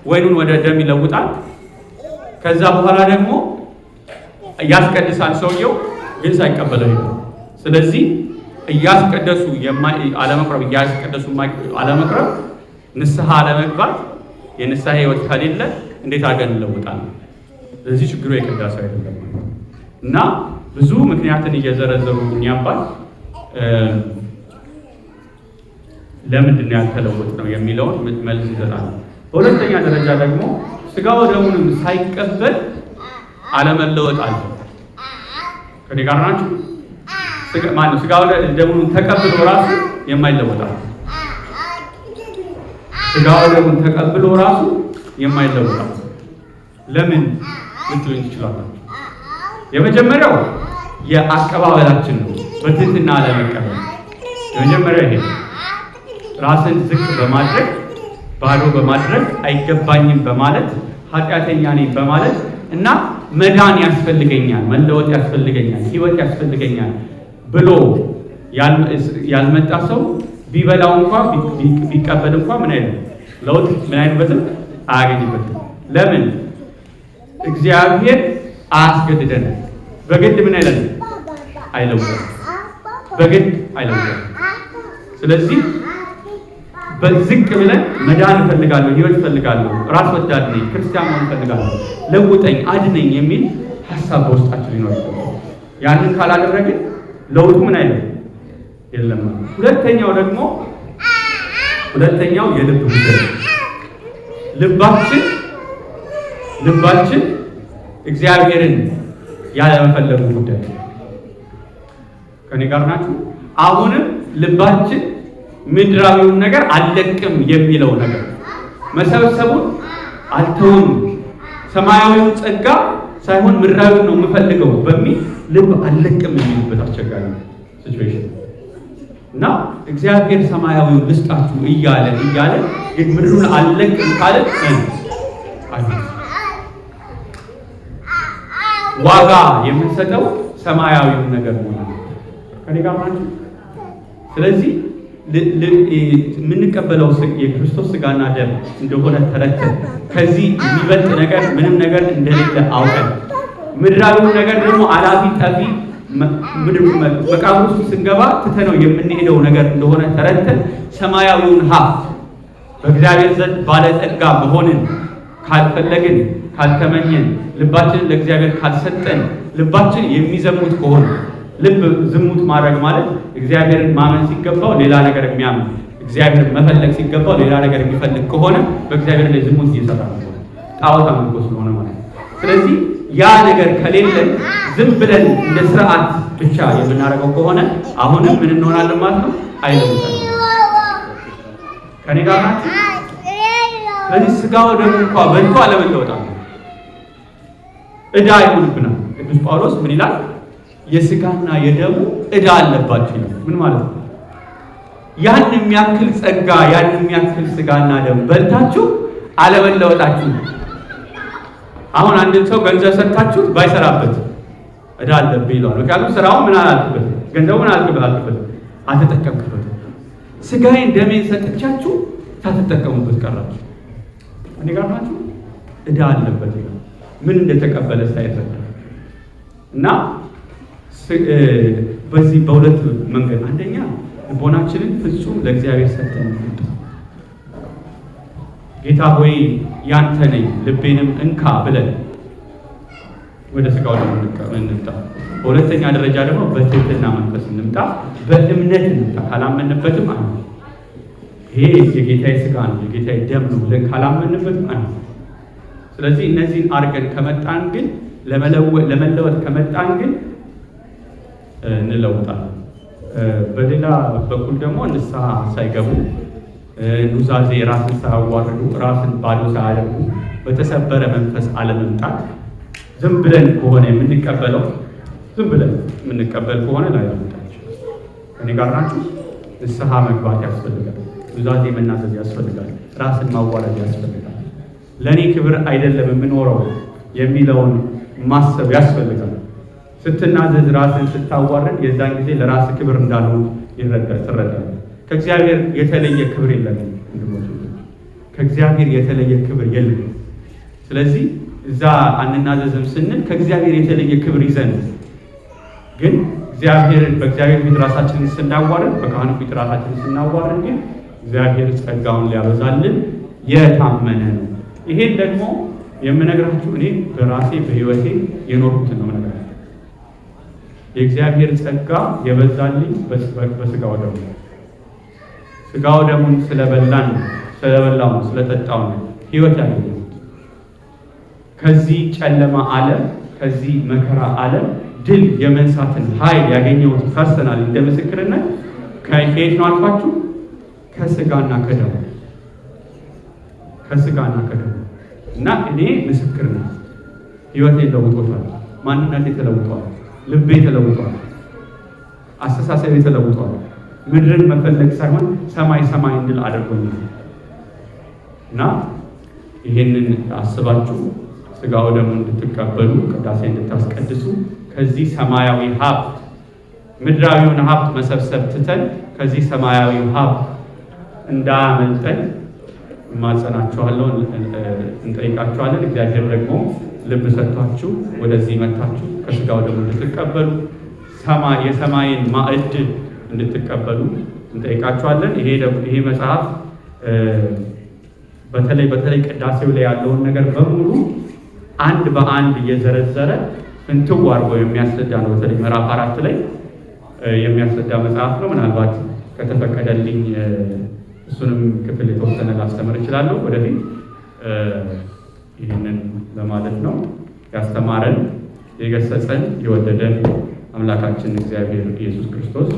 ወይኑን ወደ ደም ይለውጣል። ከዛ በኋላ ደግሞ ያስቀድሳል ሰውየው ግን ሳይቀበለው ይሄዳል። ስለዚህ እያስቀደሱ አለመቅረብ ንስሐ አለመግባት የንስሐ ህይወት ከሌለ እንዴት አድርገን እንለውጣለን? ስለዚህ ችግሩ የቅዳሴው አይደለም እና ብዙ ምክንያትን እየዘረዘሩ የሚያባል ለምንድን ነው ያልተለወጥ ነው የሚለውን መልስ ይሰጣል። በሁለተኛ ደረጃ ደግሞ ስጋው ደሙንም ሳይቀበል አለመለወጥ አለ። ከኔ ጋር ናችሁ? ስጋው ደሙን ተቀብሎ ራሱ የማይለወጣል። ስጋው ደሙን ተቀብሎ ራሱ የማይለወጣል። ለምን ልትሉኝ ትችላላችሁ? የመጀመሪያው የአቀባበላችን ነው። በትህትና አለመቀበል የመጀመሪያው ይሄ ራስን ዝቅ በማድረግ ባዶ በማድረግ አይገባኝም በማለት ኃጢአተኛ ነኝ በማለት እና መዳን ያስፈልገኛል፣ መለወጥ ያስፈልገኛል፣ ህይወት ያስፈልገኛል ብሎ ያልመጣ ሰው ቢበላው እንኳን ቢቀበል እንኳን ምን አይነት ለውጥ ምን አይነበትም አያገኝበትም። ለምን? እግዚአብሔር አያስገድደን። በግድ ምን አይለውጥም፣ በግድ አይለውጥም። ስለዚህ በዝቅ ብለን መዳን እፈልጋለሁ፣ ህይወት እፈልጋለሁ፣ ራስ ወዳድ ነኝ፣ ክርስቲያን መሆን እፈልጋለሁ፣ ለውጠኝ፣ አድነኝ የሚል ሀሳብ በውስጣችን ይኖር። ያንን ካላደረግን ለውጡ ምን የለም። ሁለተኛው የልብ ጉዳይ። ልባችን እግዚአብሔርን ያለመፈለጉ ጉዳይ። ከኔ ጋር ናችሁ? አሁንም ልባችን ምድራዊውን ነገር አልለቅም የሚለው ነገር መሰብሰቡን አልተውም፣ ሰማያዊውን ጸጋ ሳይሆን ምድራዊውን ነው የምፈልገው በሚል ልብ አልለቅም የሚልበት አስቸጋሪ ሲቹዌሽን እና እግዚአብሔር ሰማያዊውን ልስጣችሁ እያለ ግን ምድሩን አልለቅም ካለ ዋጋ የምንሰጠው ሰማያዊውን ነገር ነው። ከኔ ጋር ናችሁ? ስለዚህ የምንቀበለው የክርስቶስ ስጋና ደም እንደሆነ ተረተን ከዚህ የሚበልጥ ነገር ምንም ነገር እንደሌለ አውቀን ምድራዊውን ነገር ደግሞ አላፊ ጠፊ መቃብር ውስጥ ስንገባ ትተነው የምንሄደው ነገር እንደሆነ ተረድተን ሰማያዊውን ሀብት በእግዚአብሔር ዘንድ ባለጠጋ መሆንን ካልፈለግን፣ ካልተመኘን፣ ልባችንን ለእግዚአብሔር ካልሰጠን፣ ልባችን የሚዘሙት ከሆነ ልብ ዝሙት ማድረግ ማለት እግዚአብሔርን ማመን ሲገባው ሌላ ነገር የሚያምን፣ እግዚአብሔርን መፈለግ ሲገባው ሌላ ነገር የሚፈልግ ከሆነ በእግዚአብሔር ላይ ዝሙት እየሰራ ነው፣ ጣዖት አምልኮ ስለሆነ ማለት ነው። ስለዚህ ያ ነገር ከሌለን ዝም ብለን እንደ ስርዓት ብቻ የምናደርገው ከሆነ አሁንም ምን እንሆናለን ማለት ነው? አይለውጣል። ከኔ ጋር ናችሁ? ስለዚህ ስጋው ደግሞ እንኳን በልቶ አለመለወጣል ዕዳ ይሆንብናል። ቅዱስ ጳውሎስ ምን ይላል? የስጋና የደሙ ዕዳ አለባችሁ ይላል። ምን ማለት ነው? ያን የሚያክል ጸጋ፣ ያን የሚያክል ስጋና ደም በልታችሁ አለመለወጣችሁ። አሁን አንድ ሰው ገንዘብ ሰጥታችሁት ባይሰራበት ዕዳ አለብህ ይለዋል። ምክንያቱም ስራው ምን አላልክበት፣ ገንዘቡ ምን አልክበት፣ አልተጠቀምክበት። ስጋዬን ደሜን ሰጥቻችሁ ሳትጠቀሙበት ቀራችሁ። እኔ ጋር ናችሁ? ዕዳ አለበት ይላል። ምን እንደተቀበለ ሳይረዳ እና በዚህ በሁለት መንገድ፣ አንደኛ ልቦናችንን ፍጹም ለእግዚአብሔር ሰጥተን ጌታ ሆይ ያንተ ነኝ ልቤንም እንካ ብለን ወደ ስጋው ደግሞ እንምጣ። በሁለተኛ ደረጃ ደግሞ በትህትና መንፈስ እንምጣ፣ በእምነት እንምጣ። ካላመንበትም አይ ይሄ የጌታዬ ስጋ ነው የጌታዬ ደም ነው ብለን ካላመንበትም አይ። ስለዚህ እነዚህን አድርገን ከመጣን ግን ለመለወጥ ከመጣን ግን እንለውጣለን። በሌላ በኩል ደግሞ ንስሐ ሳይገቡ ኑዛዜ ራስን ሳያዋርዱ ራስን ባዶ ሳያደርጉ በተሰበረ መንፈስ አለመምጣት ዝም ብለን ከሆነ የምንቀበለው ዝም ብለን የምንቀበል ከሆነ ላይ ያመጣች እኔ ጋር ናችሁ? ንስሐ መግባት ያስፈልጋል። ኑዛዜ መናዘዝ ያስፈልጋል። ራስን ማዋረድ ያስፈልጋል። ለእኔ ክብር አይደለም የምኖረው የሚለውን ማሰብ ያስፈልጋል። ስትናዘዝ ራስን ስታዋርድ የዛን ጊዜ ለራስ ክብር እንዳልሆነ ትረዳለህ። ከእግዚአብሔር የተለየ ክብር የለንም ወንድሞች፣ ከእግዚአብሔር የተለየ ክብር የለም። ስለዚህ እዛ አንናዘዝም ስንል ከእግዚአብሔር የተለየ ክብር ይዘን ግን በእግዚአብሔር ፊት ራሳችንን ስናዋርድ፣ በካህኑ ፊት ራሳችንን ስናዋርድ ግን እግዚአብሔር ጸጋውን ሊያበዛልን የታመነ ነው። ይሄን ደግሞ የምነግራችሁ እኔ በራሴ በሕይወቴ የኖርኩትን ነው የምነግራችሁ። የእግዚአብሔር ጸጋ የበዛልኝ በስጋው ደሙ ስጋው ደሙን ስለበላው ስለጠጣው ነው ሕይወት ያገኘሁት። ከዚህ ጨለማ ዓለም ከዚህ መከራ ዓለም ድል የመንሳትን ኃይል ያገኘሁት ፐርሰናል እንደ ምስክርነት ከየት ነው አልኳችሁ? ከስጋና ከደሙ እና እኔ ምስክር ነኝ። ሕይወቴ ተለውጧል። ማንነቴ ተለውጧል። ልቤ ተለውጧል። አስተሳሰቤ ተለውጧል። ምድርን መፈለግ ሳይሆን ሰማይ እንድል አድርጎኛል። እና ይሄንን አስባችሁ ስጋው ደግሞ እንድትቀበሉ ቅዳሴ እንድታስቀድሱ ከዚህ ሰማያዊ ሀብት ምድራዊውን ሀብት መሰብሰብ ትተን ከዚህ ሰማያዊ ሀብት እንዳያመልጠን ማጸናችኋለሁ፣ እንጠይቃችኋለን። እግዚአብሔር ደግሞ ልብ ሰጥቷችሁ ወደዚህ መጥታችሁ ከስጋው ደግሞ እንድትቀበሉ የሰማይን ማዕድ እንድትቀበሉ እንጠይቃችኋለን። ይሄ መጽሐፍ በተለይ ቅዳሴው ላይ ያለውን ነገር በሙሉ አንድ በአንድ እየዘረዘረ ፍንትው አድርጎ የሚያስረዳ ነው። በተለይ ምዕራፍ 4 ላይ የሚያስረዳ መጽሐፍ ነው። ምናልባት ከተፈቀደልኝ እሱንም ክፍል የተወሰነ ላስተምር እችላለሁ ወደፊት። ይህንን ለማለት ነው። ያስተማረን የገሰጸን የወደደን አምላካችን እግዚአብሔር ኢየሱስ ክርስቶስ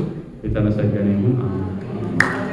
የተመሰገነ ይሁን። አሜን።